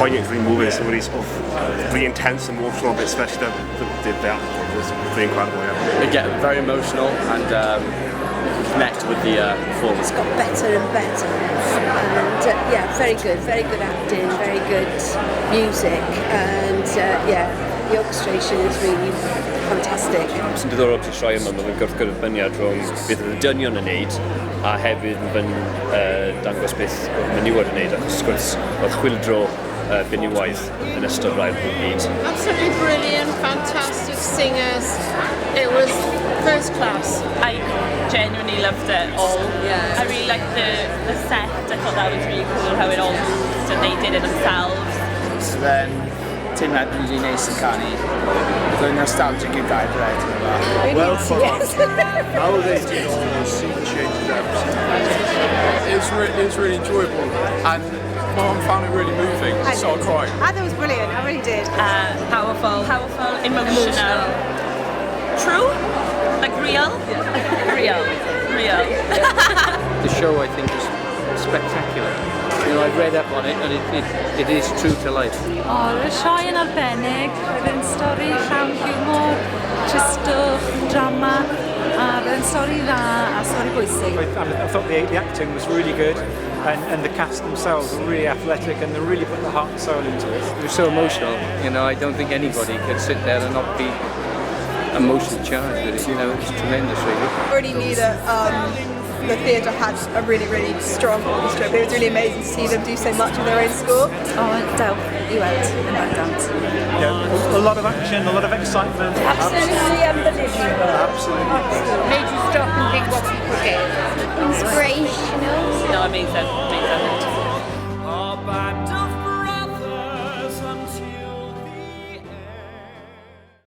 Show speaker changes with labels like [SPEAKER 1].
[SPEAKER 1] poignant, it's really moving, it's really sort of really intense and emotional, but especially the output was really incredible. Yeah.
[SPEAKER 2] They get very emotional and connect with the performance.
[SPEAKER 3] It's got better and better, and yeah, very good acting, very good music, and yeah, the orchestration is really fantastic.
[SPEAKER 2] Sy'n diddorol ti troi yma, mae'n gwrthgyrbyniad rhwng beth oedd y dynion yn neud a hefyd yn dangos beth oedd menywod yn neud, achos gwrs oedd chwildro benywaidd yn ystod rhai'r byd.
[SPEAKER 4] Absolutely brilliant, fantastic singers. It was first class.
[SPEAKER 5] I genuinely loved it all.
[SPEAKER 3] Yeah.
[SPEAKER 5] I really liked the set. I thought that was really cool how it all moved and they did it themselves.
[SPEAKER 6] So then, teimlad yn really neis yn canu. Bydd nostalgic yn gair bryd.
[SPEAKER 1] Well fun. Nowadays, you know, scene changes
[SPEAKER 7] It was really enjoyable, and my mum found it really moving, so I cried.
[SPEAKER 8] I thought it was brilliant, I really did.
[SPEAKER 5] Powerful, emotional. True? Like real? Yeah. Real.
[SPEAKER 9] The show, I think, is spectacular. You know, I've read up on it, and it is true to life.
[SPEAKER 10] Y sioe yn arbennig, oedd yn stori llawn hiwmor, tristwch, drama, a oedd yn stori dda a stori bwysig.
[SPEAKER 11] I thought the acting was really good, and the cast themselves were really athletic, and they really put the heart and soul into it.
[SPEAKER 9] It was so emotional, you know, I don't think anybody could sit there and not be emotionally charged with it, you know, it's tremendous really.
[SPEAKER 8] I already knew that the theatre had a really, really strong orchestra, but it was really amazing to see them do so much of their own score.
[SPEAKER 10] Dewch I weld yn bendant.
[SPEAKER 11] Yeah, a lot of action, a lot of excitement.
[SPEAKER 3] Absolutely unbelievable.
[SPEAKER 11] Absolutely.
[SPEAKER 4] Made you stop and think what people get.
[SPEAKER 3] Inspirational.
[SPEAKER 5] No, amazing.